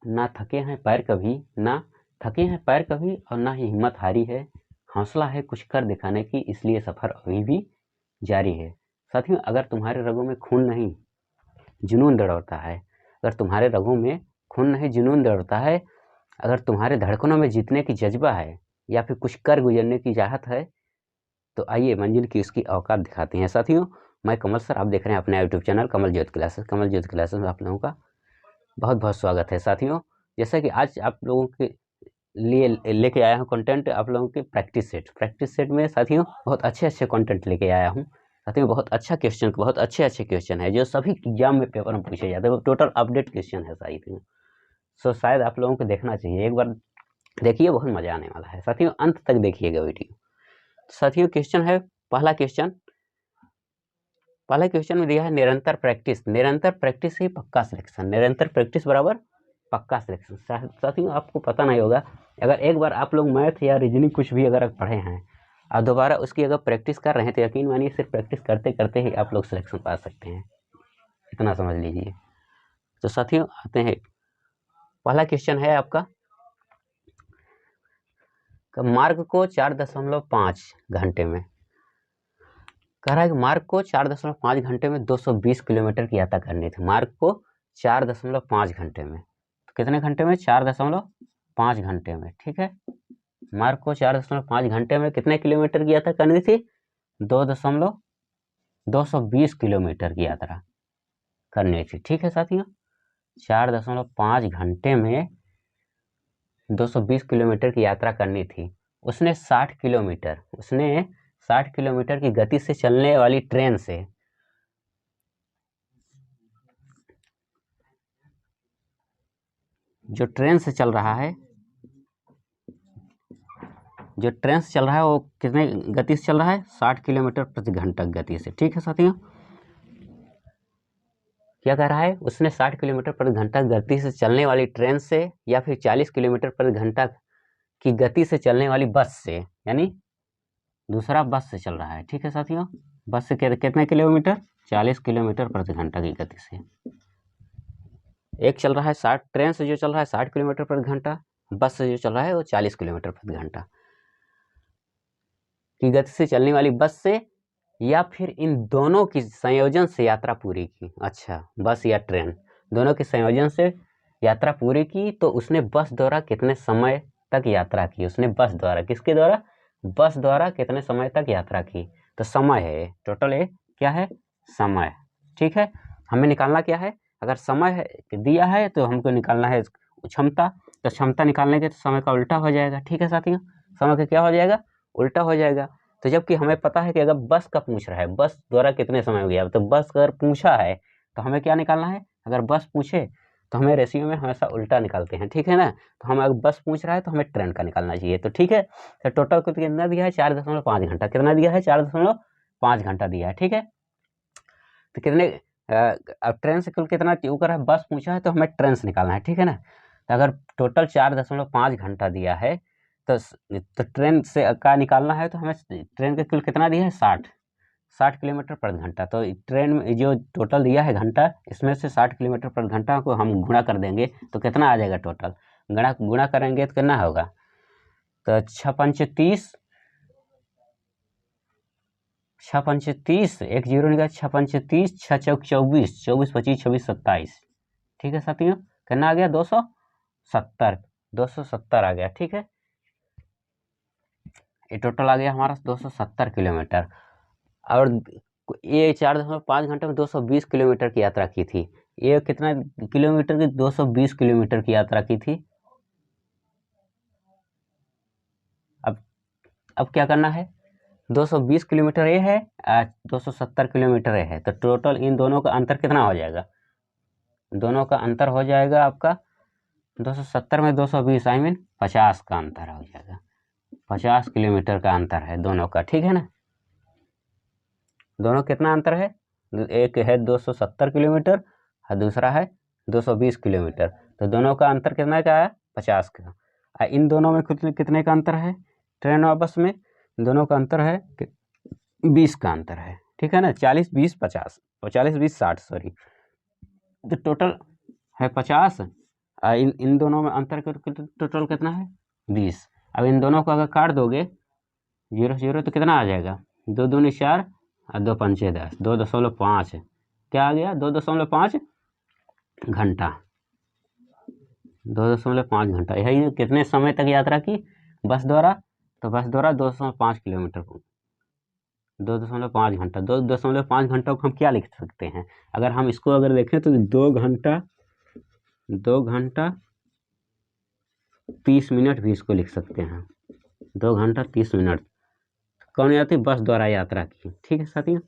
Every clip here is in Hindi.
ना थके हैं पैर कभी, ना थके हैं पैर कभी और ना ही हिम्मत हारी है, हौसला है कुछ कर दिखाने की, इसलिए सफ़र अभी भी जारी है। साथियों, अगर तुम्हारे रगों में खून नहीं जुनून दौड़ता है, अगर तुम्हारे रगों में खून नहीं जुनून दौड़ता है, अगर तुम्हारे धड़कनों में जीतने की जज्बा है या फिर कुछ कर गुजरने की चाहत है, तो आइए मंजिल की उसकी औकात दिखाते हैं। साथियों, मैं कमल सर, आप देख रहे हैं अपने यूट्यूब चैनल कमल ज्योति क्लासेस। कमल ज्योति क्लासेस में आप लोगों का बहुत बहुत स्वागत है। साथियों, जैसा कि आज आप लोगों के लिए लेके आया हूँ कंटेंट, आप लोगों के प्रैक्टिस सेट में साथियों बहुत अच्छे कंटेंट लेके आया हूँ। साथियों, बहुत अच्छे क्वेश्चन है जो सभी एग्जाम में पेपर में पूछे जाते हैं, वो टोटल अपडेट क्वेश्चन है साथियों। सो शायद आप लोगों को देखना चाहिए, एक बार देखिए, बहुत मजा आने वाला है। साथियों, अंत तक देखिएगा वीडियो। साथियों, क्वेश्चन है, पहला क्वेश्चन में दिया है निरंतर प्रैक्टिस ही पक्का सिलेक्शन। निरंतर प्रैक्टिस बराबर पक्का सिलेक्शन। साथियों, आपको पता नहीं होगा, अगर एक बार आप लोग मैथ या रीजनिंग कुछ भी अगर पढ़े हैं और दोबारा उसकी अगर प्रैक्टिस कर रहे हैं, तो यकीन मानिए सिर्फ प्रैक्टिस करते करते ही आप लोग सिलेक्शन पा सकते हैं, इतना समझ लीजिए। तो साथियों, आते हैं, पहला क्वेश्चन है आपका, मार्ग को 4.5 घंटे में, कह रहा है कि मार्ग को 4.5 घंटे में 220 किलोमीटर की यात्रा करनी थी। मार्ग को 4.5 घंटे में, तो कितने घंटे में? 4.5 घंटे में, ठीक है। मार्ग को 4.5 घंटे में कितने किलोमीटर की यात्रा करनी थी? 220 किलोमीटर की यात्रा करनी थी, ठीक है साथियों। 4.5 घंटे में 220 किलोमीटर की यात्रा करनी थी। उसने 60 किलोमीटर की गति से चलने वाली ट्रेन से, जो ट्रेन से चल रहा है वो कितने गति से चल रहा है? 60 किलोमीटर प्रति घंटा गति से, ठीक है साथियों। क्या कह रहा है? उसने 60 किलोमीटर प्रति घंटा गति से चलने वाली ट्रेन से या फिर 40 किलोमीटर प्रति घंटा की गति से चलने वाली बस से, यानी दूसरा बस से चल रहा है, ठीक है साथियों। बस से कितने किलोमीटर? 40 किलोमीटर प्रति घंटा की गति से। एक चल रहा है 60, ट्रेन से जो चल रहा है 60 किलोमीटर प्रति घंटा, बस से जो चल रहा है वो 40 किलोमीटर प्रति घंटा की गति से चलने वाली बस से, या फिर इन दोनों की संयोजन से यात्रा पूरी की। अच्छा, बस या ट्रेन दोनों के संयोजन से यात्रा पूरी की, तो उसने बस द्वारा कितने समय तक यात्रा की? उसने बस द्वारा, किसके द्वारा? बस द्वारा कितने समय तक यात्रा की? तो समय है टोटल, ये क्या है? समय, ठीक है। हमें निकालना क्या है? अगर समय दिया है तो हमको निकालना है क्षमता। तो क्षमता निकालने के तो समय का उल्टा हो जाएगा, ठीक है साथियों। समय का क्या हो जाएगा? उल्टा हो जाएगा। तो जबकि हमें पता है कि अगर बस का पूछ रहा है, बस द्वारा कितने समय हो गया, तो बस अगर पूछा है तो हमें क्या निकालना है? अगर बस पूछे तो हमें रेशियो में हमेशा उल्टा निकालते हैं, ठीक है ना। तो हम अगर बस पूछ रहा है तो हमें ट्रेन का निकालना चाहिए, तो ठीक है। तो टोटल को कितना दिया है? 4.5 घंटा। कितना दिया है? 4.5 घंटा दिया है, ठीक है। तो कितने, अब ट्रेन से कुल कितना ऊपर है? बस पूछा है तो हमें ट्रेन से निकालना है, ठीक है ना। तो अगर टोटल 4.5 घंटा दिया है, तो ट्रेन से का निकालना है, तो हमें ट्रेन का कुल कितना दिया है? 60 किलोमीटर प्रति घंटा। तो ट्रेन में जो टोटल दिया है घंटा, इसमें से 60 किलोमीटर प्रति घंटा को हम गुणा कर देंगे, तो कितना आ जाएगा टोटल? गुणा करेंगे तो कितना होगा? तो 6×5 = 30, एक जीरो निकाल, 6×5 = 6, 6 × 24, 24 × 25 = 26, 27, ठीक है साथियों। कितना आ गया? 270 आ गया, ठीक है। ये टोटल आ गया हमारा 270 किलोमीटर। और ये 4.5 घंटे में 220 किलोमीटर की यात्रा की थी। ये कितना किलोमीटर की? 220 किलोमीटर की यात्रा की थी। अब क्या करना है? 220 किलोमीटर ये है, 270 किलोमीटर ये है, तो टोटल इन दोनों का अंतर कितना हो जाएगा? दोनों का अंतर हो जाएगा आपका 270 में 220, आई मीन 50 का अंतर हो जाएगा। 50 किलोमीटर का अंतर है दोनों का, ठीक है ना। दोनों कितना अंतर है? एक है 270 किलोमीटर और दूसरा है 220 किलोमीटर। तो दोनों का अंतर कितना का है? 50 का। इन दोनों में कितने का अंतर है? ट्रेन और बस में दोनों का अंतर है 20 का अंतर है, ठीक है ना। 40 20 50 और 40 20 60, सॉरी। तो टोटल है 50 इन दोनों में अंतर टोटल कितना है 20। अब इन दोनों को अगर काट दोगे 0 0 तो कितना आ जाएगा 2 दूनी 4 और 2 पंचे 10, 2.5 क्या आ गया 2.5 घंटा। 2.5 घंटा यही कितने समय तक यात्रा की बस द्वारा, तो बस द्वारा 2.5 किलोमीटर 2.5 घंटा। 2.5 घंटा को हम क्या लिख सकते हैं, अगर हम इसको अगर देखें तो 2 घंटा 30 मिनट भी इसको लिख सकते हैं। 2 घंटा 30 मिनट कौन यात्री बस द्वारा यात्रा की। ठीक है साथियों,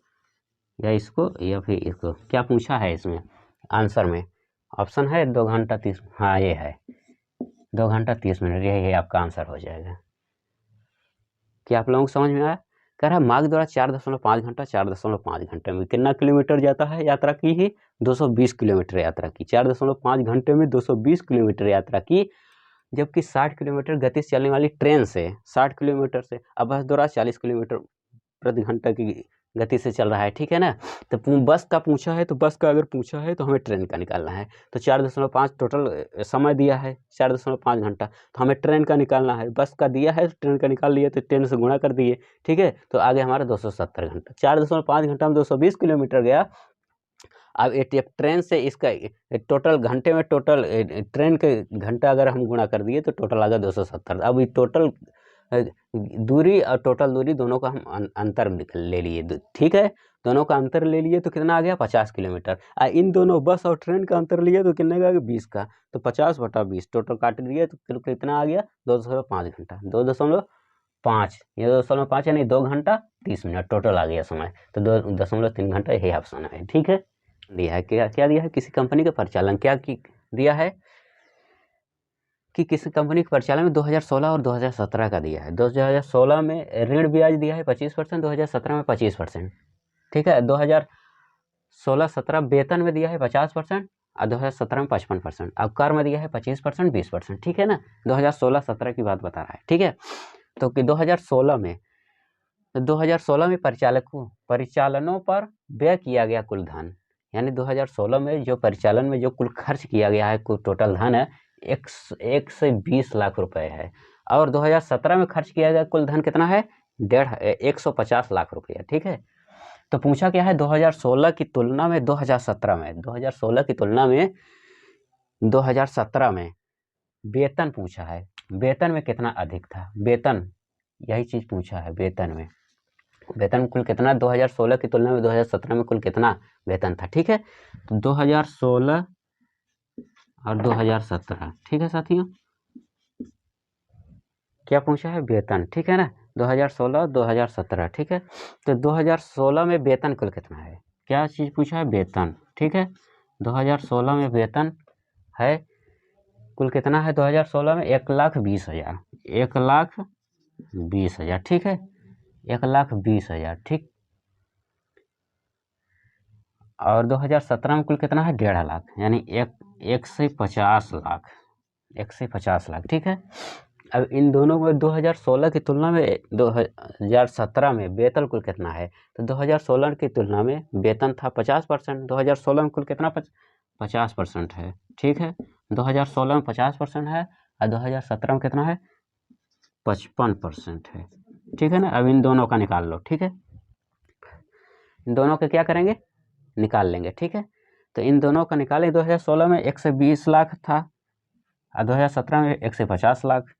या इसको या फिर इसको क्या पूछा है इसमें आंसर में ऑप्शन है 2 घंटा 30। हाँ ये है 2 घंटा 30 मिनट, यही आपका आंसर हो जाएगा। क्या आप लोगों को समझ में आया। कह रहा है मार्ग द्वारा 4.5 घंटा 4.5 घंटे में कितना किलोमीटर जाता है यात्रा की ही 220 किलोमीटर यात्रा की। 4.5 घंटे में 220 किलोमीटर यात्रा की, जबकि 60 किलोमीटर गति से चलने वाली ट्रेन से 60 किलोमीटर से अब बस द्वारा 40 किलोमीटर प्रति घंटा की गति से चल रहा है। ठीक है ना, तो बस का पूछा है, तो बस का अगर पूछा है तो हमें ट्रेन का निकालना है। तो 4.5 टोटल समय दिया है 4.5 घंटा, तो हमें ट्रेन का निकालना है। बस का दिया है तो ट्रेन का निकाल लिए, तो ट्रेन से गुणा कर दिए। ठीक है, तो आगे हमारा 270 घंटा। 4.5 घंटा में 220 किलोमीटर गया। अब एक ट्रेन से इसका टोटल घंटे में टोटल ट्रेन के घंटा अगर हम गुणा कर दिए तो टोटल आ गया 270। अब ये टोटल दूरी और टोटल दूरी दोनों का हम अंतर ले लिए। ठीक है, दोनों का अंतर ले लिए तो कितना आ गया 50 किलोमीटर। इन दोनों बस और ट्रेन का अंतर लिए तो कितने का 20 का, तो 50/20 टोटल काट दिए तो कितना आ गया 2.5 घंटा। 2.5 ये 2.5 यानी 2 घंटा 30 मिनट टोटल आ गया समय। तो 2.3 घंटा यही ऑप्शन है। ठीक है, दिया है क्या दिया है किसी कंपनी का परिचालन क्या दिया है कि किसी कंपनी के परिचालन में 2016 और 2017 का दिया है। 2016 में ऋण ब्याज दिया है 25%, 2017 में 25%। ठीक है, 2016-17 वेतन में दिया है 50% और 2017 में 55%। अब कर में दिया है 25% 20%। ठीक है ना, 2016-17 की बात बता रहा है। ठीक है, तो 2016 में परिचालनों पर व्यय किया गया कुल धन, यानी 2016 में जो परिचालन में जो कुल खर्च किया गया है कुल टोटल धन है 120 लाख रुपए है। और 2017 में खर्च किया गया कुल धन कितना है 150 लाख रुपया। ठीक है, तो पूछा क्या है 2016 की तुलना में 2017 में 2016 की तुलना में 2017 में वेतन पूछा है, वेतन में कितना अधिक था, वेतन यही चीज पूछा है। वेतन कुल कितना 2016 की तुलना में 2017 में कुल कितना वेतन था। ठीक है, तो 2016 और 2017। ठीक है साथियों, क्या पूछा है वेतन। ठीक है ना, 2016 और 2017। ठीक है, तो 2016 में वेतन कुल कितना है, क्या चीज पूछा है वेतन। ठीक है, 2016 में वेतन है कुल कितना है 2016 में 1,20,000 1,20,000। ठीक है, 1,20,000। ठीक, और 2017 में कुल कितना है 1.5 लाख, यानी 150 लाख 150 लाख। ठीक है, अब इन दोनों में 2016 की तुलना में 2017 में वेतन कुल कितना है, तो 2016 की तुलना में वेतन था 50%। 2016 में कुल कितना 50% है। ठीक है, 2016 में 50% है और 2017 में कितना है 55% है। ठीक है ना, अब इन दोनों का निकाल लो। ठीक है, इन दोनों के क्या करेंगे निकाल लेंगे। ठीक है, तो इन दोनों का निकालें। 2016 में 120 लाख था और 2017 में 150 लाख।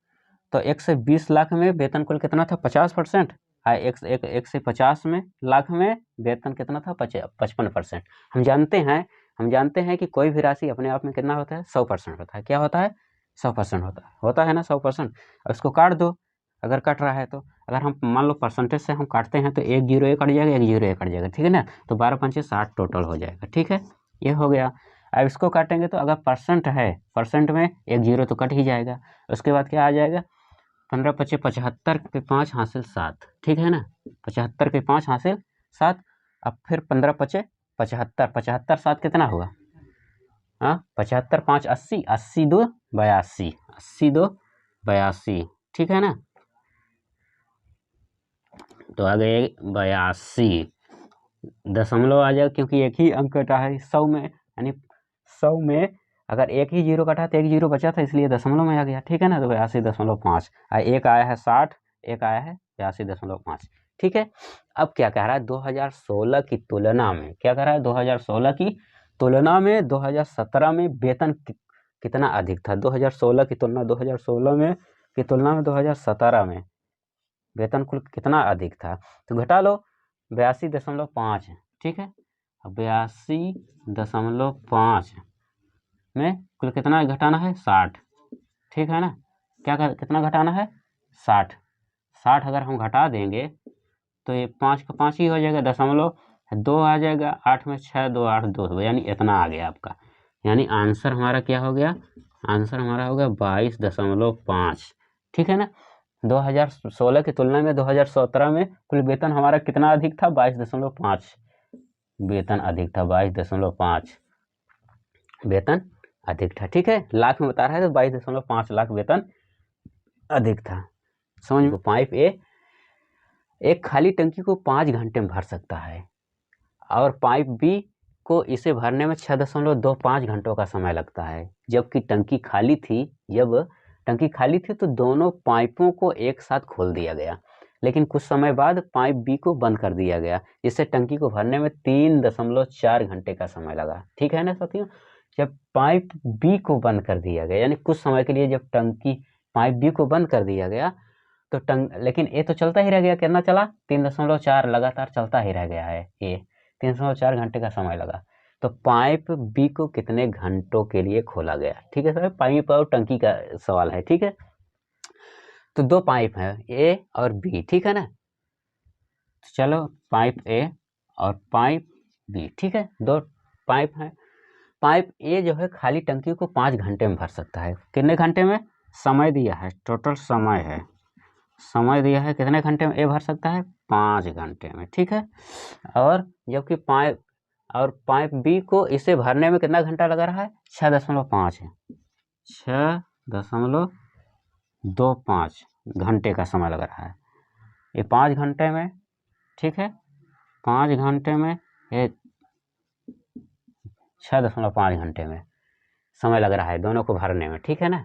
तो 120 लाख में वेतन कुल कितना था 50%, और 150 में लाख में वेतन कितना था 55%। हम जानते हैं कि कोई भी राशि अपने आप में कितना होता है 100% होता है। क्या होता है 100% होता है ना 100%। अब इसको काट दो, अगर कट रहा है तो अगर हम मान लो परसेंटेज से हम काटते हैं तो 1 0 1 कट जाएगा, 1 0 1 कट जाएगा। ठीक है ना, तो 12 पंचे 60 टोटल हो जाएगा। ठीक है, ये हो गया। अब इसको काटेंगे तो अगर परसेंट है, परसेंट में 1 0 तो कट ही जाएगा। उसके बाद क्या आ जाएगा 15 पचे 75 पे 5 हासिल 7। ठीक है ना, 75 पे 5 हासिल 7। अब फिर 15 पचे 75, 75 7 कितना होगा 75 5 80, 80 2 82, 80 2 82। ठीक है ना, तो आ गए 82 दशमलव आ जाएगा, क्योंकि एक ही अंक कटा है 100 में, यानी 100 में अगर एक ही जीरो कटा तो एक जीरो बचा था, इसलिए दशमलव में आ गया, ठीक है ना। तो 82.5, एक आया है 60, एक आया है 82.5, ठीक है। अब क्या कह रहा है, 2016 की तुलना में, क्या कह रहा है, 2016 की तुलना में 2017 में वेतन कितना अधिक था। 2016 की तुलना 2016 में की तुलना में 2017 में वेतन कुल कितना अधिक था। तो घटा लो, 82.5, ठीक है। 82.5 में कुल कितना घटाना है, 60, ठीक है ना। कितना घटाना है, 60। 60 अगर हम घटा देंगे तो ये 5 का 5 ही हो जाएगा, दशमलव 2 आ जाएगा, 8 में 6 2 8 2, यानी इतना आ गया आपका। यानी आंसर हमारा क्या हो गया, आंसर हमारा हो गया 22.5, ठीक है ना। 2016 की तुलना में 2017 में कुल वेतन हमारा कितना अधिक था, 22.5 वेतन अधिक था, 22.5 वेतन अधिक था, ठीक है। लाख में बता रहा है तो 22.5 लाख वेतन अधिक था। समझ में। पाइप ए एक खाली टंकी को 5 घंटे में भर सकता है और पाइप बी को इसे भरने में 6.25 घंटों का समय लगता है। जबकि टंकी खाली थी, जब टंकी खाली थी तो दोनों पाइपों को एक साथ खोल दिया गया, लेकिन कुछ समय बाद पाइप बी को बंद कर दिया गया, जिससे टंकी को भरने में 3.4 घंटे का समय लगा, ठीक है ना साथियों। जब पाइप बी को बंद कर दिया गया, यानी कुछ समय के लिए जब टंकी पाइप बी को बंद कर दिया गया तो लेकिन ए तो चलता ही रह गया, कितना चला, 3.4 लगातार चलता ही रह गया है, ये 3.4 घंटे का समय लगा। तो पाइप बी को कितने घंटों के लिए खोला गया, ठीक है सर। पाइप और टंकी का सवाल है, ठीक है। तो दो पाइप है, ए और बी, ठीक है ना। तो चलो पाइप ए और पाइप बी, ठीक है, दो पाइप है। पाइप ए जो है खाली टंकी को 5 घंटे में भर सकता है। कितने घंटे में, समय दिया है, टोटल समय है, समय दिया है कितने घंटे में ए भर सकता है, 5 घंटे में, ठीक है। और जबकि पाइप बी को इसे भरने में कितना घंटा लगा रहा है, 6.5 है, 6.25 घंटे का समय लग रहा है। ये 5 घंटे में, ठीक है, 5 घंटे में, ये 6.5 घंटे में समय लग रहा है दोनों को भरने में, ठीक है ना।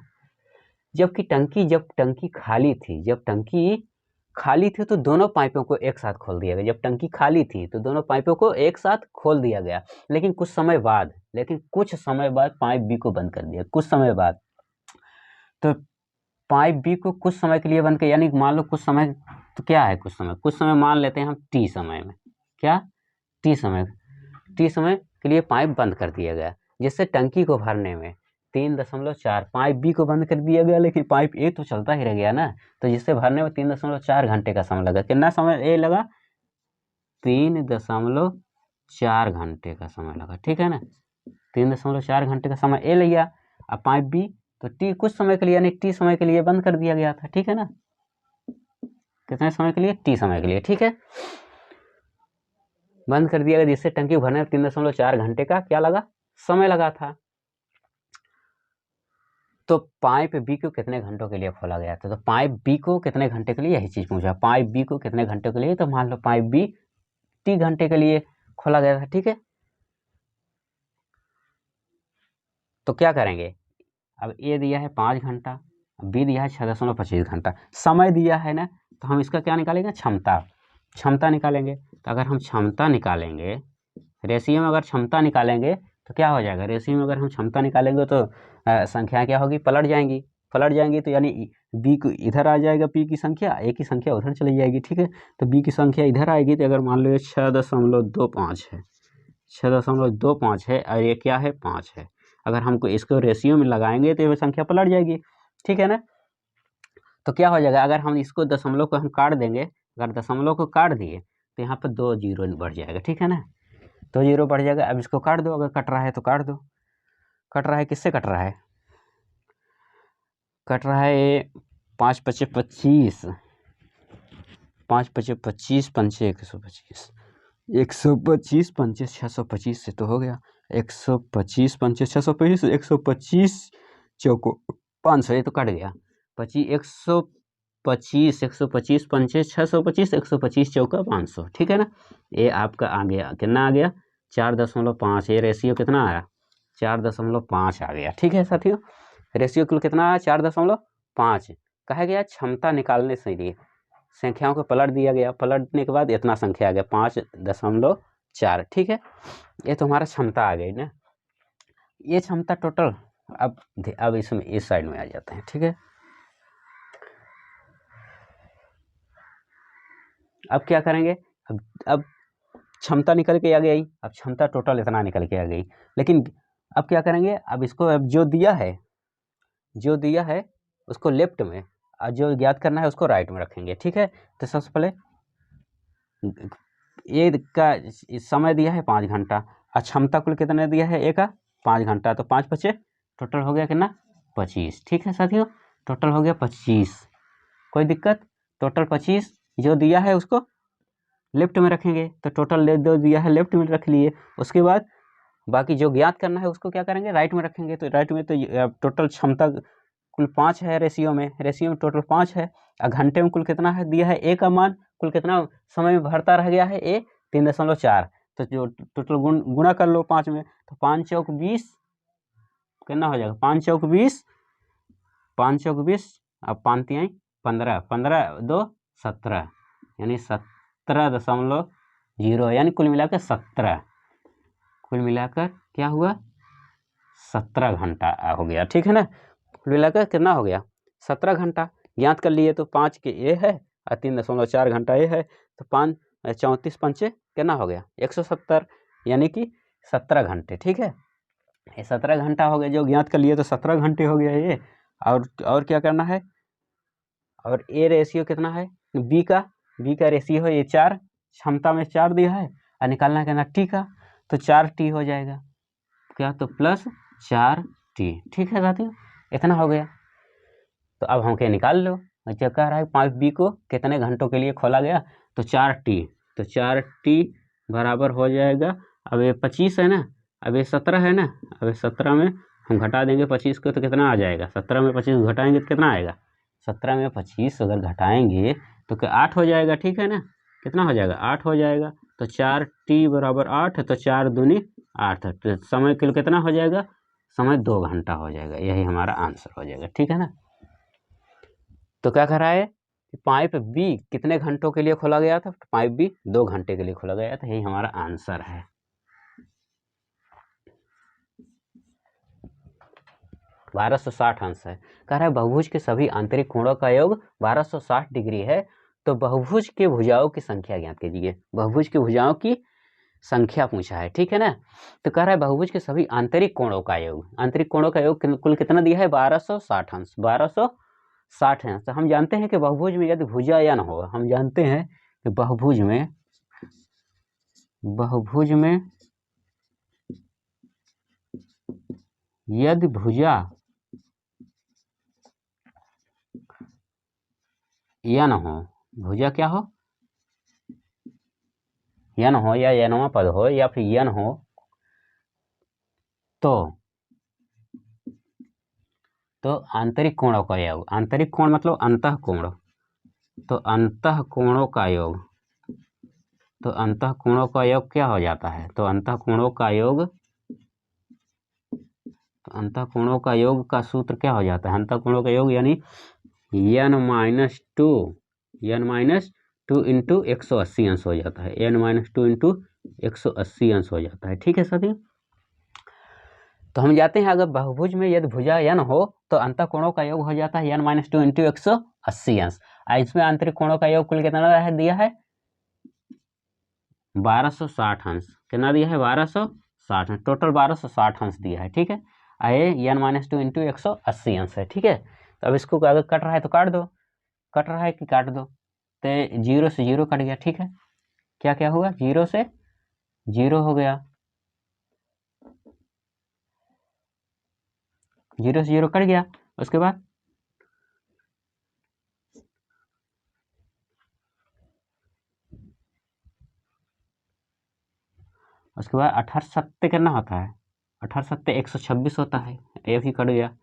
जब टंकी खाली थी तो दोनों पाइपों को एक साथ खोल दिया गया। जब टंकी खाली थी तो दोनों पाइपों को एक साथ खोल दिया गया, लेकिन कुछ समय बाद पाइप बी को बंद कर दिया, कुछ समय बाद। तो पाइप बी को कुछ समय के लिए बंद कर, यानी मान लो कुछ समय, तो क्या है कुछ समय मान लेते हैं हम टी समय में, क्या, टी समय के लिए पाइप बंद कर दिया गया, जिससे टंकी को भरने में 3.4, पाइप बी को बंद कर दिया गया, लेकिन पाइप ए तो चलता ही रह गया ना, तो जिससे भरने में 3.4 घंटे का समय लगा। कितना समय ए लगा, 3.4 घंटे का समय लगा, ठीक है ना। 3.4 घंटे का समय ए लिया। अब पाइप बी तो टी कुछ समय के लिए, यानी टी समय के लिए बंद कर दिया गया था, ठीक है ना। कितने समय के लिए, टी समय के लिए, ठीक है, बंद कर दिया गया, जिससे टंकी भरने में 3.4 घंटे का क्या लगा, समय लगा था। तो पाइप बी को कितने घंटों के लिए खोला गया था, तो पाइप बी को कितने घंटे के लिए, यही चीज पूछा, पाइप बी को कितने घंटे के लिए, तो मान लो पाइप बी टी घंटे के लिए खोला गया था, ठीक है। तो क्या करेंगे, अब ए दिया है 5 घंटा, बी दिया है 6.25 घंटा, समय दिया है ना, तो हम इसका क्या निकालेंगे, क्षमता निकालेंगे। तो अगर हम क्षमता निकालेंगे, रेशियो में अगर क्षमता निकालेंगे तो क्या हो जाएगा, रेशियो में अगर हम क्षमता निकालेंगे तो संख्या क्या होगी, पलट जाएंगी, तो यानी बी को इधर आ जाएगा, पी की संख्या, ए की संख्या उधर चली जाएगी, ठीक है। तो बी की संख्या इधर आएगी, तो अगर मान लो 6.25 है, 6.25 है और ये क्या है, 5 है, अगर हमको इसको रेशियो में लगाएंगे तो ये संख्या पलट जाएगी, ठीक है ना। तो क्या हो जाएगा, अगर हम इसको दशमलव को हम काट देंगे, अगर दशमलव को काट दिए तो यहाँ पर 2 जीरो बढ़ जाएगा, ठीक है ना, 2 जीरो बढ़ जाएगा। अब इसको काट दो, अगर कट रहा है तो काट दो, कट रहा है किससे कट रहा है, कट रहा है ये 5 पचे 25, 5 पचे 25, पंचे 125, 125 पंचे 625 से तो हो गया, 125 पंचे 625, 125 चौको 500, ये तो कट गया, 125 पंचे 625, 125 चौका 500, ठीक है ना। ये आपका आ गया, कितना आ गया, 4.5, ये रेशियो कितना आया, 4.5 आ गया। ठीक है साथियों, रेशियो कुल कितना है 4.5 कहा गया। क्षमता निकालने से लिए संख्याओं को पलट दिया गया, पलटने के बाद इतना संख्या आ गया 5.4। ठीक है, ये तो हमारा क्षमता आ गई ना, ये क्षमता टोटल। अब इसमें इस साइड में आ जाते हैं। ठीक है, अब क्या करेंगे, अब क्षमता निकल के आ गई, अब क्षमता टोटल इतना निकल के आ गई, लेकिन अब क्या करेंगे, अब इसको अब जो दिया है उसको लेफ्ट में और जो ज्ञात करना है उसको राइट में रखेंगे। ठीक है, तो सबसे पहले ये का समय दिया है 5 घंटा और क्षमता कुल कितने दिया है, ए का 5 घंटा, तो 5 बचे टोटल हो गया कितना 25। ठीक है साथियों, टोटल हो गया 25, कोई दिक्कत, टोटल 25 जो दिया है उसको लेफ्ट में रखेंगे, तो टोटल जो दिया है लेफ्ट में रख लिए। उसके बाद बाकी जो ज्ञात करना है उसको क्या करेंगे, राइट में रखेंगे। तो राइट में तो टोटल क्षमता कुल 5 है, रेशियो में टोटल 5 है और घंटे में कुल कितना है दिया है, ए का मान कुल कितना समय में भरता रह गया है, ए 3.4। तो जो टोटल गुणा कर लो 5 में, तो 5 चौक 20 कितना हो जाएगा, 5 चौक 20, 5 चौक 20 अब 5 तिहाई 15, 15 2 17, यानी 17.0, यानी कुल मिलाकर 17, कुल मिलाकर क्या हुआ 17 घंटा हो गया। ठीक है ना, कुल मिलाकर कितना हो गया 17 घंटा ज्ञात कर लिए। तो 5 के ए है और 3.4 घंटा ए है, तो 5 34 पंचे कितना हो गया 170, यानी कि 17 घंटे। ठीक है, ये 17 घंटा हो गया जो ज्ञात कर लिए, तो 17 घंटे हो गया ये। और क्या करना है, और ए रेशियो कितना है, बी का रेशियो है ये 4, क्षमता में 4 दिया है और निकालना है कहना टी का, तो 4T हो जाएगा क्या, तो प्लस 4T। ठीक है साथियों, इतना हो गया। तो अब हम क्या निकाल लो, जो कह रहा है 5B को कितने घंटों के लिए खोला गया, तो 4T, तो 4T बराबर हो जाएगा, अब ये 25 है ना, अब ये 17 है ना, अब ये 17 में हम घटा देंगे 25 को, तो कितना आ जाएगा, 17 में 25 घटाएंगे तो कितना आएगा, 17 में 25 अगर घटाएंगे तो क्या 8 हो जाएगा। ठीक है ना, कितना हो जाएगा 8 हो जाएगा, तो 4T बराबर 8, तो 4 दूनी 8, तो समय के लिए कितना हो जाएगा, समय 2 घंटा हो जाएगा, यही हमारा आंसर हो जाएगा। ठीक है ना, तो क्या कह रहा है कि पाइप बी कितने घंटों के लिए खोला गया था, तो पाइप बी 2 घंटे के लिए खोला गया था, यही हमारा आंसर है। 1260 अंश है। कह रहा है बहुभुज के सभी आंतरिक कोणों का योग 1260 डिग्री है, तो बहुभुज के भुजाओं की संख्या ज्ञात कीजिए। बहुभुज के भुजाओं की संख्या पूछा है। ठीक है ना, तो कह रहा है बहुभुज के सभी आंतरिक कोणों का योग, आंतरिक कोणों का योग कुल कितना दिया है 1260 अंश, 1260 अंश। तो हम जानते हैं कि बहुभुज में यदि भुजा या न हो, हम जानते हैं कि बहुभुज में यदि भुजा या न हो, भुजा क्या हो, यन हो या यनवा पद हो या फिर यन हो, तो आंतरिक कोणों का योग, आंतरिक कोण मतलब अंतः कोण, तो अंतः कोणों का योग, तो अंतः कोणों का योग क्या हो जाता है, तो अंतः कोणों का योग, तो अंतः कोणों का योग का सूत्र क्या हो जाता है, अंतः कोणों का योग यानी n-2 इंटू 180 अंश हो जाता है, n-2 इंटू 180 अंश हो जाता है। ठीक है साथियों, तो हम जाते हैं अगर बहुभुज में यदि भुजा n हो तो अंतः कोणों का योग हो जाता है n-2 इंटू 180 अंश। इसमें आंतरिक कोणों का योग कुल कितना है दिया है 1260 अंश, कितना दिया है 1260 अंश, टोटल 1260 अंश दिया है। ठीक है, ये n-2 इंटू 180 अंश है। ठीक है, तो अब इसको अगर कट रहा है तो काट दो, कट रहा है कि काट दो, तो 0 से 0 कट गया। ठीक है, क्या क्या हुआ 0 से 0 हो गया, 0 से 0 कट गया। उसके बाद उसके बाद 18 सत्ते कितना होता है, 18 सत्ते 126 होता है, ये भी कट गया।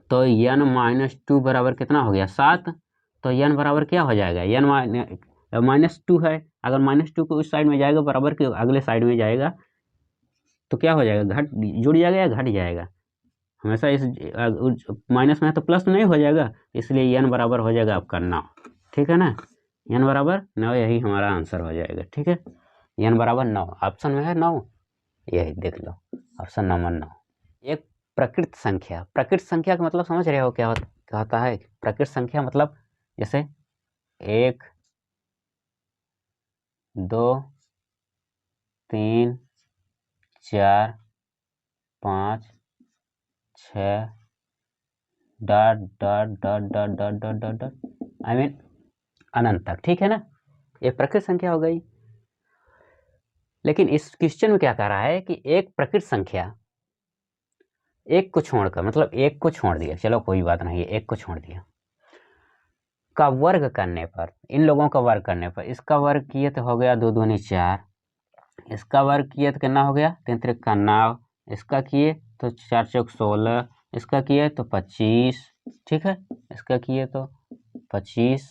तो n-2 बराबर कितना हो गया 7, तो n बराबर क्या हो जाएगा, n -2 है, अगर -2 को उस साइड में जाएगा बराबर के अगले साइड में जाएगा, तो क्या हो जाएगा, घट जुड़ जाएगा या घट जाएगा, हमेशा इस माइनस में है तो प्लस नहीं हो जाएगा, इसलिए n बराबर हो जाएगा आपका 9। ठीक है ना, n बराबर 9, यही हमारा आंसर हो जाएगा। ठीक है, n बराबर 9 ऑप्शन में है 9, यही देख लो ऑप्शन नंबर 9। एक प्रकृत संख्या, प्रकृत संख्या का मतलब समझ रहे हो क्या होता है? प्रकृत संख्या मतलब जैसे 1 2 3 4 5 6 dot dot dot dot dot dot dot dot I mean अनंत तक। ठीक है ना, ये प्रकृत संख्या हो गई। लेकिन इस क्वेश्चन में क्या कह रहा है कि एक प्रकृत संख्या एक को छोड़कर, मतलब एक को छोड़ दिया, चलो कोई बात नहीं है, एक को छोड़ दिया, का वर्ग करने पर, इन लोगों का वर्ग करने पर, इसका वर्ग किए तो हो गया 2 दूनी 4, इसका वर्ग किए तो कितना हो गया 3 त्रिक 9, इसका किए तो 4 चौक 16, इसका किए तो 25। ठीक है, इसका किए तो 25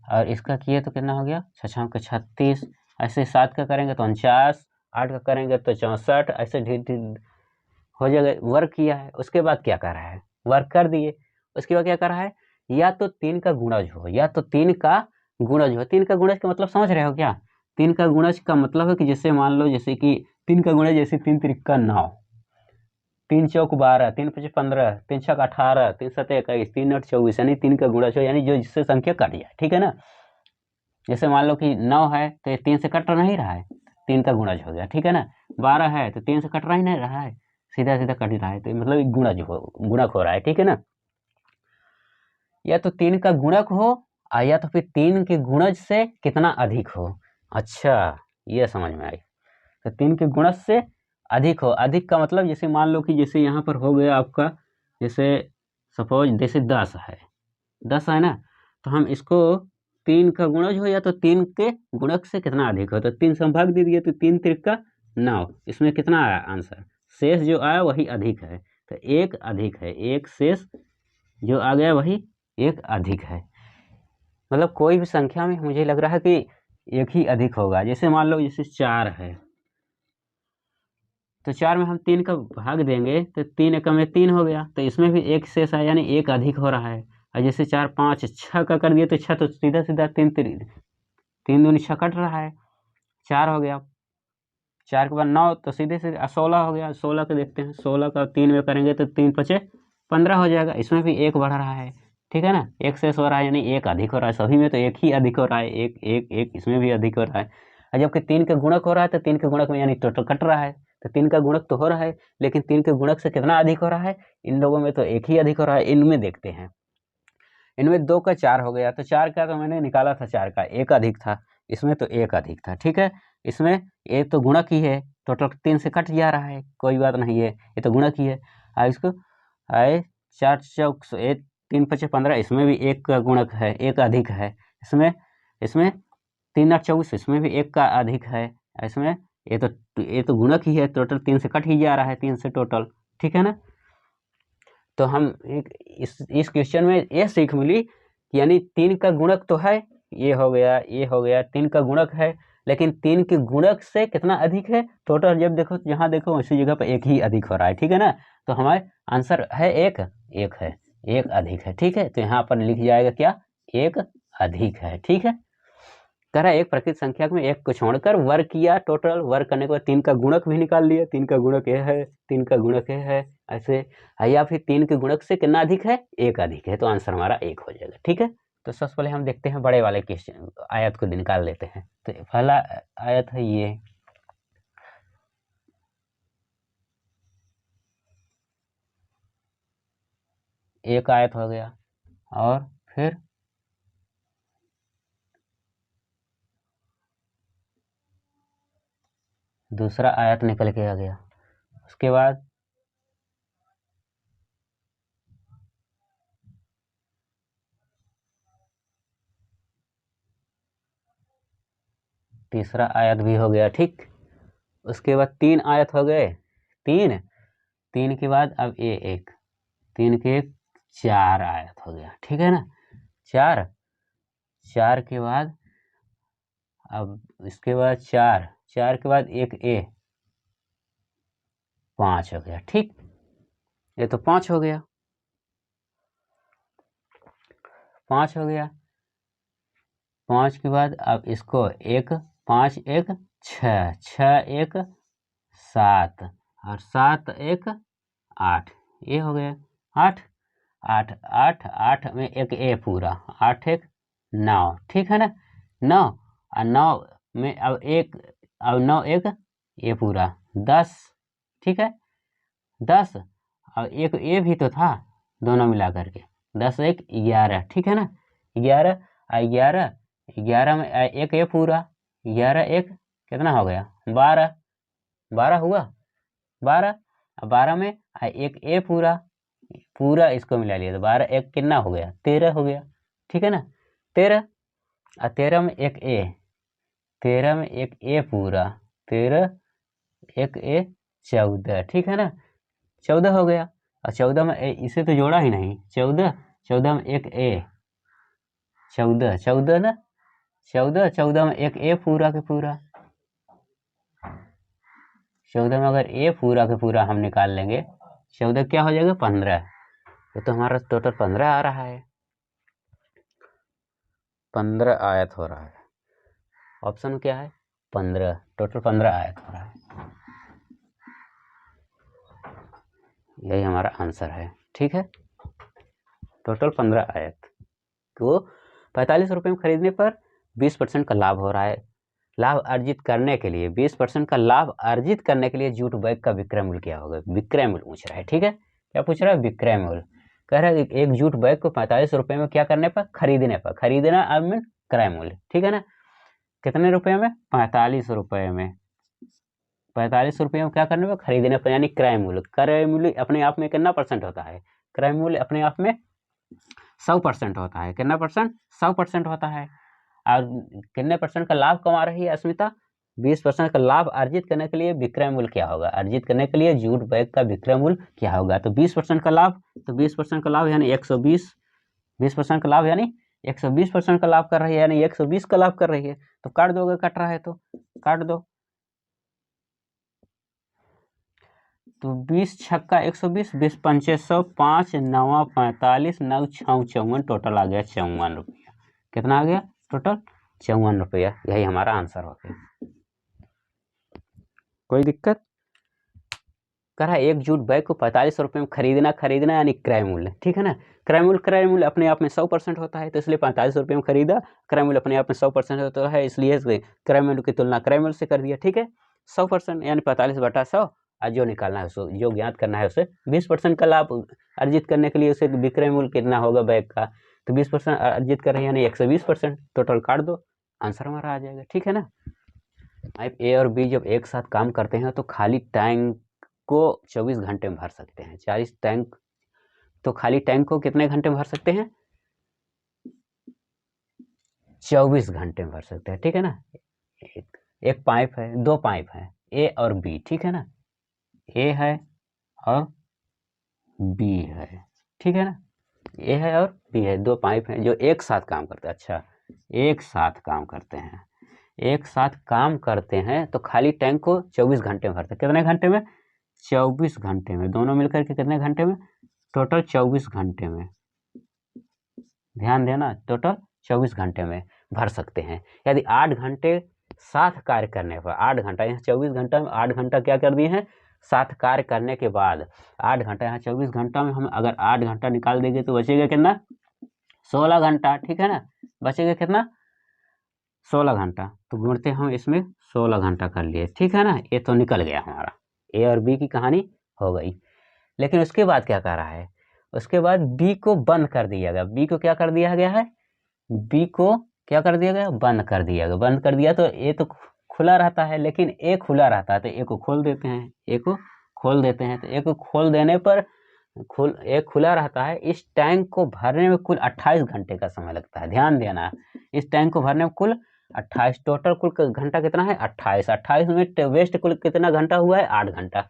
और इसका किए तो कितना हो गया 6 का 36, ऐसे 7 का करेंगे तो 49, 8 का करेंगे तो 64, ऐसे धीरे हो जाएगा। वर्ग किया है, उसके बाद क्या कर रहा है, वर्ग कर दिए, उसके बाद क्या कर रहा है, या तो 3 का गुणज हो, या तो 3 का गुणज हो। 3 का गुणज का मतलब समझ रहे हो क्या? 3 का गुणज का मतलब है कि जैसे मान लो, जैसे कि 3 का गुणज जैसे 3 त्रिका 9, 3 चौक 12, 3 पचे 15, 3 छक 18, 3 सत 21, 3 8 24, यानी 3 का गुणज हो, यानी जो जिससे संख्या कट जाए। ठीक है ना, जैसे मान लो कि 9 है तो ये 3 से कट नहीं रहा है, 3 का गुणज हो गया। ठीक है ना, 12 है तो 3 से कट रहा ही नहीं रहा है, सीधा सीधा कट रहा है, तो मतलब गुणज हो, गुणक हो रहा है। ठीक है ना, या तो 3 का गुणक हो या तो फिर 3 के गुणज से कितना अधिक हो। अच्छा, ये समझ में आई, तो 3 के गुणज से अधिक हो। अधिक का मतलब जैसे मान लो कि जैसे यहाँ पर हो गया आपका, जैसे सपोज जैसे 10 है, 10 है ना, तो हम इसको 3 का गुणज हो या तो 3 के गुणक से कितना अधिक हो, तो 3 से हम भाग दे दिए तो 3 त्रिका 9, इसमें कितना आया आंसर, शेष जो आया वही अधिक है, तो एक अधिक है, एक शेष जो आ गया वही एक अधिक है। मतलब कोई भी संख्या में मुझे लग रहा है कि एक ही अधिक होगा। जैसे मान लो जैसे 4 है, तो 4 में हम 3 का भाग देंगे तो 3 एकम में 3 हो गया, तो इसमें भी एक शेष है, यानी एक अधिक हो रहा है। और जैसे 4 5 6 का कर दिए तो 6 तो सीधा सीधा 3 3 दूनी 6 कट रहा है, 4 हो गया। 4 के बाद 9 तो सीधे सीधे 16 हो गया। 16 का देखते हैं, 16 का 3 में करेंगे तो 3 पचे 15 हो जाएगा, इसमें भी एक बढ़ रहा है। ठीक है ना, एक शेष हो रहा है, यानी एक अधिक हो रहा है। सभी में तो एक ही अधिक हो रहा है, एक एक एक, इसमें भी अधिक हो रहा है। और जबकि 3 का गुणक हो रहा है तो 3 के गुणक में यानी टोटल कट रहा है, तो 3 का गुणक तो हो रहा है, लेकिन 3 के गुणक से कितना अधिक हो रहा है, इन लोगों में तो एक ही अधिक हो रहा है। इनमें देखते हैं, इनमें 2 का 4 हो गया, तो 4 का तो मैंने निकाला था, 4 का एक अधिक था, इसमें तो एक अधिक था। ठीक है, इसमें ये तो गुणक ही है, टोटल 3 से कट जा रहा है, कोई बात नहीं है, ये तो गुणक ही है। इसको आए 4 चौक 3 पचे 15, इसमें भी एक का गुणक है, एक अधिक है। इसमें इसमें 3 8 24, इसमें भी एक का अधिक है। इसमें ये तो गुणक ही है, टोटल 3 से कट ही जा रहा है, 3 से टोटल। ठीक है ना, तो हम इस क्वेश्चन में ये सीख मिली कि यानी 3 का गुणक तो है, ये हो गया, ये हो गया, 3 का गुणक है, लेकिन 3 के गुणक से कितना अधिक है, टोटल जब देखो जहाँ देखो उसी जगह पर एक ही अधिक हो रहा है। ठीक है ना, तो हमारे आंसर है एक, एक है, एक अधिक है। ठीक है, तो यहाँ पर लिख जाएगा क्या, एक अधिक है। ठीक है, कह रहा है एक प्रकृत संख्या में एक को छोड़कर वर्ग किया, टोटल वर्ग करने के बाद 3 का गुणक भी निकाल लिया, 3 का गुणक ये है, 3 का गुणक ये है, ऐसे। या फिर 3 के गुणक से कितना अधिक है, एक अधिक है, तो आंसर हमारा एक हो जाएगा। ठीक है, तो सबसे पहले हम देखते हैं बड़े वाले क्वेश्चन, आयत को निकाल लेते हैं। तो पहला आयत है ये, एक आयत हो गया, और फिर दूसरा आयत निकल के आ गया, उसके बाद तीसरा आयत भी हो गया। ठीक, उसके बाद 3 आयत हो गए, 3 3 के बाद अब ये एक, 3 के 4 आयत हो गया। ठीक है ना, 4 4 के बाद अब इसके बाद 4 4 के बाद एक ए, 5 हो गया। ठीक, ये तो 5 हो गया, 5 हो गया। 5 के बाद अब इसको 1, 5 1 6, 6 1 7 और 7 1 8, ये हो गया 8, 8 8 8 में एक ए पूरा, 8 1 9, ठीक है ना, 9 और 9 में अब 9 1 ये पूरा 10, ठीक है, 10 और एक ए भी तो था दोनों मिला करके, 10 1 11, ठीक है ना, 11 11 11 में एक ए पूरा, 11 1 कितना हो गया 12, 12 हुआ, 12 12 में एक ए पूरा, पूरा इसको मिला लिया तो 12 1 कितना हो गया 13 हो गया, ठीक है ना, 13 और 13 में एक ए, 13 में एक ए पूरा, 13 एक ए 14, ठीक है ना, 14 हो गया। और 14 में इसे तो जोड़ा ही नहीं, 14 14 में एक ए, 14 14 ना, 14 14 में एक ए पूरा के पूरा, 14 में अगर ए पूरा के पूरा हम निकाल लेंगे 14 क्या हो जाएगा 15, तो हमारा टोटल 15 आ रहा है, 15 आयत हो रहा है। ऑप्शन क्या है 15, टोटल 15 आयत हो रहा है, यही हमारा आंसर है। ठीक है, टोटल 15 आयत तो 45 रुपये में खरीदने पर 20% का लाभ हो रहा है। लाभ अर्जित करने के लिए 20% का लाभ अर्जित करने के लिए जूट बैग का विक्रय मूल्य क्या होगा, विक्रय मूल्य पूछ रहा है। ठीक है, क्या पूछ रहा है विक्रय मूल्य, कह रहा है एक जूट बैग को 45 रुपये में क्या करने पर, खरीदने पर, खरीदना अब में क्रय मूल्य, ठीक है ना, कितने रुपये में 45 रुपये में, 45 रुपये में क्या करने पर, खरीदने पर, यानी क्रय मूल्य। क्रय मूल्य अपने आप में कितना परसेंट होता है, क्रय मूल्य अपने आप में 100% होता है, कितना परसेंट 100% होता है। और कितने परसेंट का लाभ कमा रही है अस्मिता, 20% का लाभ अर्जित करने के लिए विक्रय मूल्य क्या होगा, अर्जित करने के लिए जूट बैग का विक्रय मूल्य क्या होगा, तो 20% का लाभ, तो 20% का लाभ यानी 120, 20% का लाभ यानी 120% का लाभ कर रही है, यानी 120 का लाभ कर रही है, तो काट दो, अगर कट रहा है तो काट दो, तो 20 छक्का 120, 20 पंचे 100, 5 9 45, 9 6 54, टोटल आ गया 54 रुपया, कितना आ गया टोटल 54 रुपया, यही हमारा आंसर हो गया। कोई दिक्कत, कह रहा है एक जूट बैग को 45 रुपये में खरीदना यानी क्रय मूल्य, ठीक है ना, क्रय मूल्य अपने आप में 100% होता है, तो इसलिए 45 रुपये में खरीदा, क्रय मूल्य अपने आप में 100% होता है, इसलिए क्रय मूल्य की तुलना क्रय मूल्य से कर दिया। ठीक है, 100% यानी 45/100, और जो निकालना है उसको, जो ज्ञात करना है उसे 20% का लाभ अर्जित करने के लिए उसे विक्रय मूल्य कितना होगा बैग का, तो 20% अर्जित कर रहे हैं यानी 120%, टोटल काट दो, आंसर हमारा आ जाएगा। ठीक है ना, पाइप ए और बी जब एक साथ काम करते हैं तो खाली टैंक को 24 घंटे में भर सकते हैं, 40 टैंक, तो खाली टैंक को कितने घंटे में भर सकते हैं, 24 घंटे में भर सकते हैं। ठीक है ना, एक पाइप है, दो पाइप है ए और बी, ठीक है ना, ए है और बी है, ठीक है ना, ए है और बी है, दो पाइप हैं जो एक साथ काम करते हैं। अच्छा, एक साथ काम करते हैं, एक साथ काम करते हैं तो खाली टैंक को 24 घंटे में भरते हैं, कितने घंटे में, 24 घंटे में, दोनों मिलकर के कितने घंटे में, टोटल 24 घंटे में, ध्यान देना, टोटल 24 घंटे में भर सकते हैं। यदि 8 घंटे साथ कार्य करने पर, 8 घंटा, यहाँ 24 घंटा में 8 घंटा क्या कर दिए हैं, साथ कार्य करने के बाद 8 घंटा, यहाँ 24 घंटा में हम अगर 8 घंटा निकाल देंगे तो बचेगा कितना, 16 घंटा, ठीक है ना, बचेगा कितना 16 घंटा, तो गुणते हम इसमें 16 घंटा कर लिए, ठीक है ना, ये तो निकल गया हमारा, ए और बी की कहानी हो गई। लेकिन उसके बाद क्या कर रहा है, उसके बाद बी को बंद कर दिया गया, बी को क्या कर दिया गया है, बी को क्या कर दिया गया, बंद कर दिया गया, बंद कर दिया तो ए तो खुला रहता है, लेकिन ए खुला रहता है, तो ए को खोल देते हैं, ए को खोल देते हैं, तो ए को खोल देने पर ए खुला रहता है। इस टैंक को भरने में कुल 28 घंटे का समय लगता है, ध्यान देना, इस टैंक को भरने में कुल 28, टोटल कुल घंटा कितना है 28, 28 में वेस्ट कुल कितना घंटा हुआ है 8 घंटा,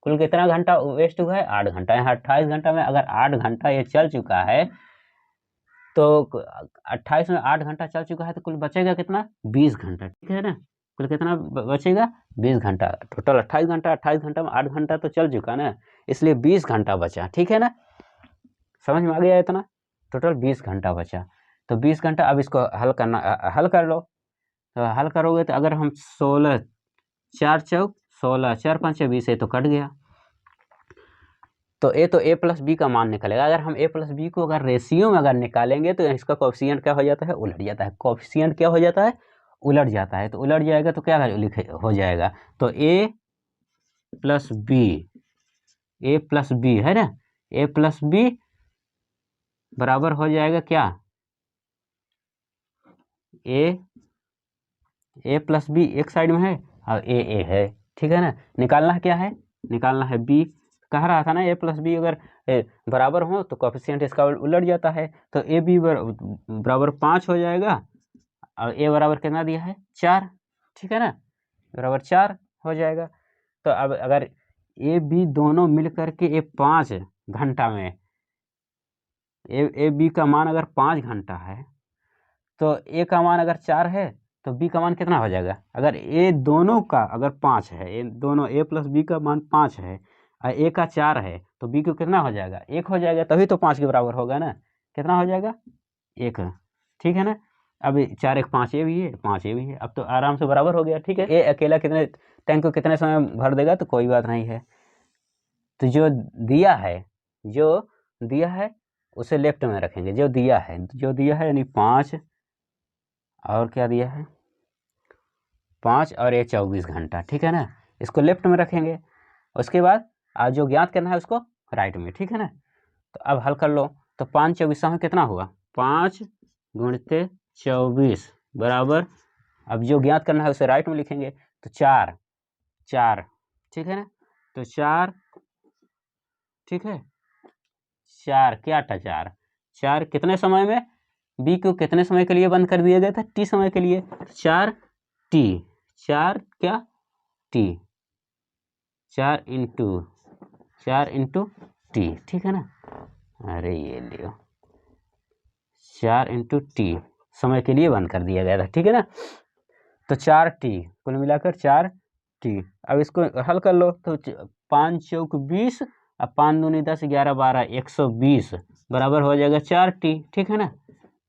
कुल कितना घंटा वेस्ट हुआ है 8 घंटा, यहाँ 28 घंटा में अगर 8 घंटा ये चल चुका है तो 28 में 8 घंटा चल चुका है तो कुल बचेगा कितना 20 घंटा, ठीक है ना, कुल कितना बचेगा 20 घंटा। टोटल 28 घंटा, 28 घंटा में 8 घंटा तो चल चुका ना, इसलिए 20 घंटा बचा। ठीक है ना, समझ में आ गया इतना, टोटल 20 घंटा बचा। तो 20 घंटा, अब इसको हल करना, हल कर लो। तो हल करोगे तो अगर हम 16 4 चौक 16 4 5 20 है तो कट गया। तो ए प्लस बी का मान निकलेगा। अगर हम ए प्लस बी को अगर रेशियो में अगर निकालेंगे तो इसका कोएफिशिएंट क्या हो जाता है, उलट जाता है। कोएफिशिएंट क्या हो जाता है, उलट जाता है। तो उलट जाएगा तो क्या हो जाएगा, तो ए प्लस बी है ना, ए प्लस बी बराबर हो जाएगा क्या, ए प्लस बी एक साइड में है और ए है। ठीक है ना, निकालना क्या है, निकालना है बी। कह रहा था ना ए प्लस बी अगर बराबर हो तो कोएफिशिएंट इसका उलट जाता है। तो ए बी बराबर 5 हो जाएगा और ए बराबर कितना दिया है 4। ठीक है ना, बराबर 4 हो जाएगा। तो अब अगर ए बी दोनों मिल करके ए 5 घंटा में, ए बी का मान अगर 5 घंटा है तो ए का मान अगर 4 है तो बी का मान कितना हो जाएगा। अगर ए दोनों का अगर 5 है, ए दोनों ए प्लस बी का मान 5 है और ए का 4 है तो बी को कितना हो जाएगा, 1 हो जाएगा। तभी तो 5 के बराबर होगा ना, कितना हो जाएगा 1। ठीक है ना, अब 4 1 5 ये भी है, 5 ये भी है, अब तो आराम से बराबर हो गया। ठीक है, ए अकेला कितने टैंक को कितने समय भर देगा तो कोई बात नहीं है। तो जो दिया है उसे लेफ्ट में रखेंगे, जो दिया है यानी 5 और क्या दिया है 5 और ये 24 घंटा। ठीक है ना, इसको लेफ्ट में रखेंगे। उसके बाद जो ज्ञात करना है उसको राइट में। ठीक है ना, तो अब हल कर लो। तो 5 24 में कितना हुआ, 5 गुणित 24 बराबर, अब जो ज्ञात करना है उसे राइट में लिखेंगे तो 4 4। ठीक है ना, तो 4, ठीक है 4 क्या था 4 कितने समय में, बी को कितने समय के लिए बंद कर दिया गया था, टी समय के लिए। 4 टी, 4 क्या टी, 4 इंटू टी। ठीक है ना, अरे ये लियो 4 इंटू टी समय के लिए बंद कर दिया गया था। ठीक है ना, तो 4 टी कुल मिलाकर 4 टी। अब इसको हल कर लो तो 5 चौक 20 और 5 दूनी 10 11 12 120 बराबर हो जाएगा 4 टी। ठीक है ना,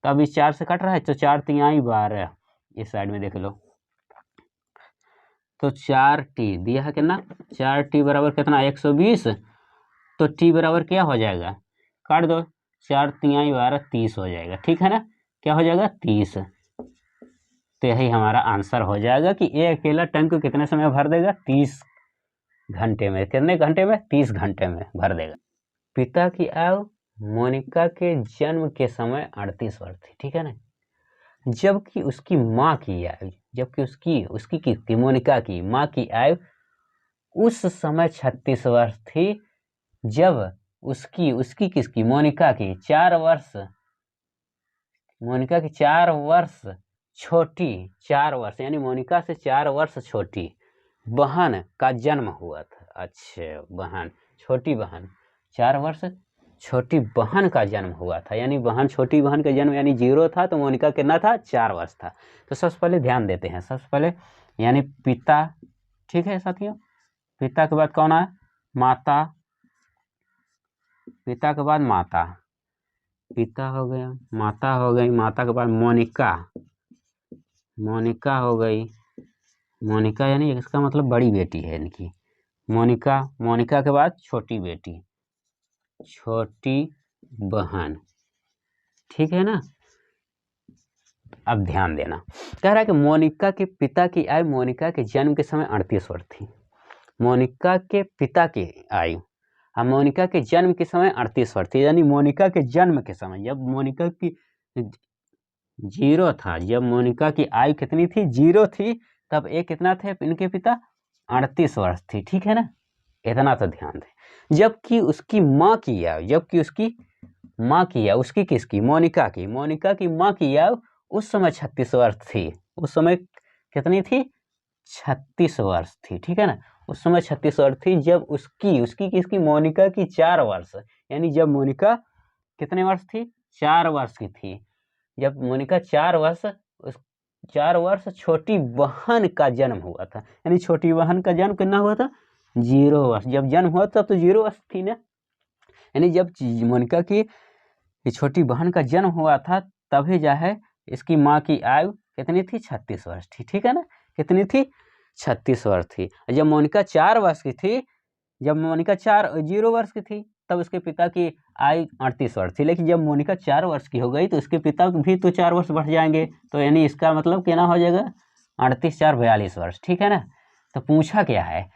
तो अभी 4 से कट रहा है तो 4 तिहाई 12, इस साइड में देख लो। तो 4 टी दिया है कितना, 4 टी बराबर कितना 120। तो टी बराबर क्या हो जाएगा, काट दो, 4 तिहाई 12 30 हो जाएगा। ठीक है ना, क्या हो जाएगा 30। तो यही हमारा आंसर हो जाएगा कि ए अकेला टैंक को कितने समय भर देगा, 30 घंटे में। कितने घंटे में, 30 घंटे में भर देगा। पिता की आयु मोनिका के जन्म के समय 38 वर्ष थी। ठीक है ना, जबकि उसकी माँ की आयु, जबकि उसकी किसकी, मोनिका की माँ की आयु उस समय 36 वर्ष थी, जब उसकी किसकी, मोनिका की 4 वर्ष, मोनिका की 4 वर्ष छोटी, 4 वर्ष यानी मोनिका से 4 वर्ष छोटी बहन का जन्म हुआ था। अच्छा, बहन, छोटी बहन, 4 वर्ष छोटी बहन का जन्म हुआ था, यानी छोटी बहन का जन्म यानी 0 था, तो मोनिका कितना था 4 वर्ष था। तो सबसे पहले ध्यान देते हैं, सबसे पहले यानी पिता। ठीक है साथियों, पिता के बाद कौन है, माता, पिता के बाद माता, पिता हो गया, माता हो गई, माता के बाद मोनिका, मोनिका हो गई, मोनिका यानी इसका मतलब बड़ी बेटी है इनकी, मोनिका, मोनिका के बाद छोटी बेटी, छोटी बहन। ठीक है ना, अब ध्यान देना, कह रहा है कि मोनिका के पिता की आयु मोनिका के जन्म के समय 38 वर्ष थी। मोनिका के पिता की आयु मोनिका के जन्म के समय 38 वर्ष थी, यानी मोनिका के जन्म के समय, जब मोनिका की 0 था, जब मोनिका की आयु कितनी थी 0 थी, तब ये कितना थे इनके पिता 38 वर्ष थी। ठीक है ना, इतना तो ध्यान दें। जबकि उसकी माँ की आयु, उसकी किसकी, मोनिका की माँ की आयु उस समय 36 वर्ष थी। उस समय कितनी थी, 36 वर्ष थी। ठीक है ना, उस समय 36 वर्ष थी, जब उसकी किसकी, मोनिका की 4 वर्ष, यानी जब मोनिका कितने वर्ष थी, 4 वर्ष की थी, जब मोनिका 4 वर्ष 4 वर्ष छोटी बहन का जन्म हुआ था, यानी छोटी बहन का जन्म कितना हुआ था, 0 वर्ष। जब जन्म हुआ तब तो 0 वर्ष थी ना, यानी जब मोनिका की छोटी बहन का जन्म हुआ था तभी जो है इसकी माँ की आयु कितनी थी, 36 वर्ष थी। ठीक है ना, कितनी थी, 36 वर्ष थी। जब मोनिका 4 वर्ष की थी, जब मोनिका 0 वर्ष की थी तब उसके पिता की आयु 38 वर्ष थी। लेकिन जब मोनिका 4 वर्ष की हो गई तो उसके पिता भी तो 4 वर्ष बढ़ जाएंगे, तो यानी इसका मतलब कितना हो जाएगा, 38 4 42 वर्ष। ठीक है ना, तो पूछा क्या है,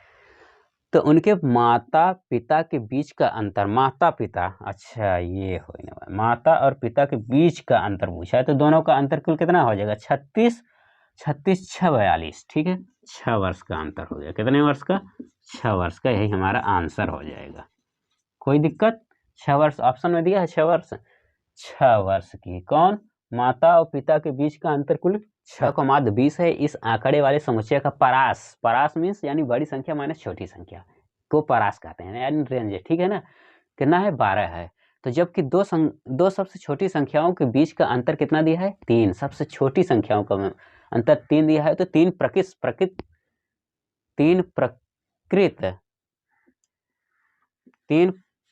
तो उनके माता पिता के बीच का अंतर, माता पिता, अच्छा ये हो, माता और पिता के बीच का अंतर पूछा है, तो दोनों का अंतर कुल कितना हो जाएगा, 36 36 6 42। ठीक है, 6 वर्ष का अंतर हो गया, कितने वर्ष का, 6 वर्ष का, यही हमारा आंसर हो जाएगा। कोई दिक्कत, 6 वर्ष ऑप्शन में दिया है, 6 वर्ष, 6 वर्ष की कौन, माता और पिता के बीच का अंतर कुल 6 को माध्य 20 है। इस आंकड़े वाले समुच्चय का परास, परास मीन्स यानी बड़ी संख्या माइनस छोटी संख्या को परास कहते हैं, यानी रेंज। ठीक है ना, कितना है, 12 है। तो जबकि दो सबसे छोटी संख्याओं के बीच का अंतर कितना दिया है, 3, सबसे छोटी संख्याओं का अंतर 3 दिया है। तो तीन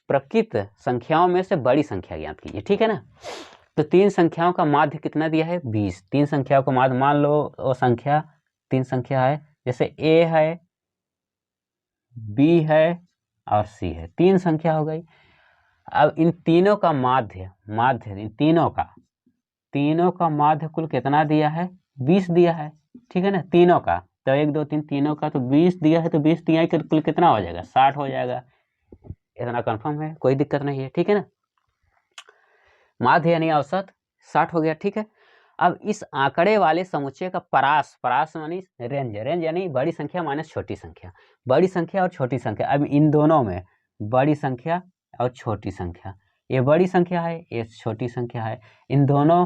प्रकृत संख्याओं में से बड़ी संख्या ज्ञात कीजिए। ठीक है ना, तो 3 संख्याओं का माध्य कितना दिया है, 20। 3 संख्याओं का माध्य, मान लो वो संख्या 3 संख्या है, जैसे ए है, बी है और सी है, 3 संख्या हो गई। अब इन तीनों का माध्य इन तीनों का माध्य कुल कितना दिया है, 20 दिया है। ठीक है ना, तीनों का, तो 1 2 3 तीनों का तो 20 दिया है, तो 20 तिहाई का कुल कितना हो जाएगा, 60 हो जाएगा। इतना कंफर्म है, कोई दिक्कत नहीं है। ठीक है ना, माध्य यानी औसत 60 हो गया। ठीक है, अब इस आंकड़े वाले समुच्चय का परास यानी रेंज यानी बड़ी संख्या माइनस छोटी संख्या, बड़ी संख्या और छोटी संख्या। अब इन दोनों में बड़ी संख्या और छोटी संख्या, ये बड़ी संख्या है, ये छोटी संख्या है, इन दोनों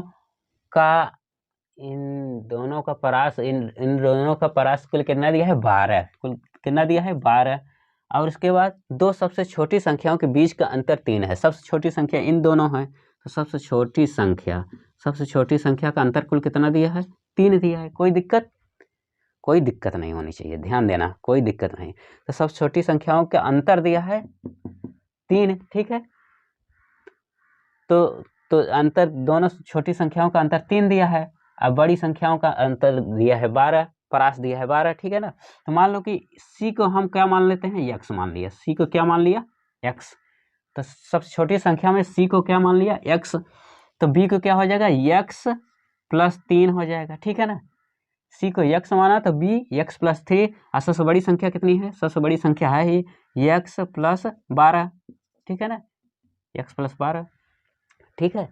का परास कुल कितना दिया है, 12। कुल कितना दिया है, 12। और उसके बाद दो सबसे छोटी संख्याओं के बीच का अंतर 3 है। सबसे छोटी संख्या इन दोनों है, तो सबसे छोटी संख्या का अंतर कुल कितना दिया है, 3 दिया है। कोई दिक्कत नहीं होनी चाहिए, ध्यान देना, कोई दिक्कत नहीं। तो सबसे छोटी संख्याओं का अंतर दिया है 3। ठीक है, तो अंतर, दोनों छोटी संख्याओं का अंतर 3 दिया है। अब बड़ी संख्याओं का अंतर दिया है 12, परास दिया है 12। ठीक है ना, तो मान लो कि c को हम क्या मान लेते हैं, x मान लिया। c को क्या मान लिया, x। तो सबसे छोटी संख्या में c को क्या मान लिया, x। तो b को क्या हो जाएगा, x प्लस 3 हो जाएगा। ठीक है ना, c को x माना तो b x प्लस 3। और सबसे बड़ी संख्या कितनी है, सबसे बड़ी संख्या है ही x प्लस 12। ठीक है ना, x प्लस 12। ठीक है,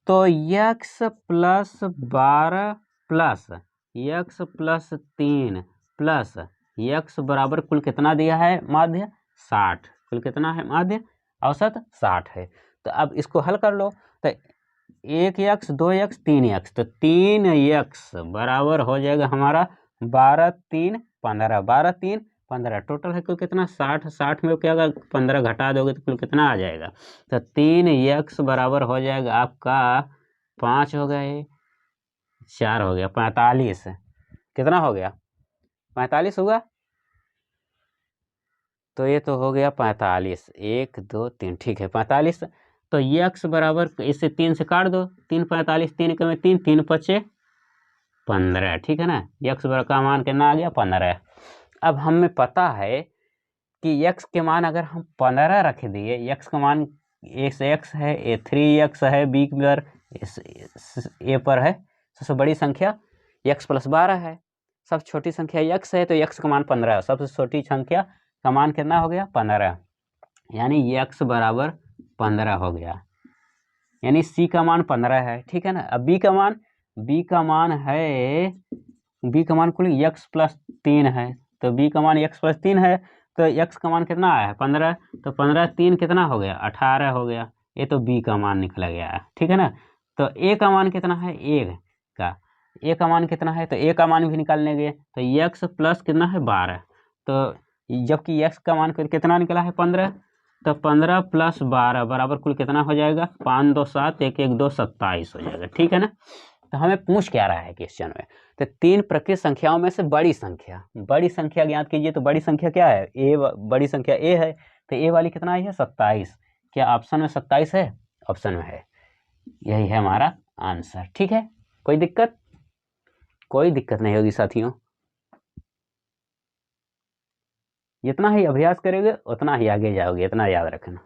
तो x plus 12 plus x plus 3 plus x बराबर कुल कितना दिया है, माध्य 60। कुल कितना है, माध्य औसत 60 है। तो अब इसको हल कर लो, तो 1x 2x 3x, तो 3x बराबर हो जाएगा हमारा 12 3 15, 12 3 15, टोटल है कुल कितना, 60। 60 में क्या होगा, 15 घटा दोगे तो कुल कितना आ जाएगा, तो 3x बराबर हो जाएगा आपका 5 हो गए, 4 हो गया 45। कितना हो गया, 45 होगा। तो ये तो हो गया 45, 1 2 3। ठीक है, 45। तो x बराबर, इसे 3 से काट दो, 3 45, 3 के में 3 3 5 15। ठीक है ना, x बराबर का मान कितना आ गया, 15। अब हमें पता है कि x के मान अगर हम 15 रख दिए, x का मान x है, a 3x है, b पर a पर है सबसे बड़ी संख्या, x प्लस 12 है। सबसे छोटी संख्या x है, तो x का मान 15 है। सबसे छोटी संख्या का मान कितना हो गया, 15, यानी x बराबर 15 हो गया, यानी c का मान 15 है। ठीक है ना, अब b का मान कुल x प्लस 3 है, तो b का मान x प्लस 3 है, तो x का मान कितना आया है, 15। तो 15 3 कितना हो गया, 18 हो गया। ये तो b का मान निकला गया है। ठीक है ना, तो a का मान कितना है, a का मान कितना है, तो a का मान भी निकाल लेंगे, तो x प्लस कितना है, 12। तो जबकि x का मान कितना निकला है, 15, तो 15 + 12 बराबर कुल कितना हो जाएगा? 5 2 7, 1 1 2 27 हो जाएगा। ठीक है ना। तो हमें पूछ क्या रहा है क्वेश्चन में? तो 3 प्रकृत संख्याओं में से बड़ी संख्या ज्ञात कीजिए। तो बड़ी संख्या क्या है? बड़ी संख्या ए है। तो ए वाली कितना आई है? 27। क्या ऑप्शन में 27 है? ऑप्शन में है। यही है हमारा आंसर। ठीक है, कोई दिक्कत? कोई दिक्कत नहीं होगी साथियों। जितना ही अभ्यास करोगे उतना ही आगे जाओगे, इतना याद रखना।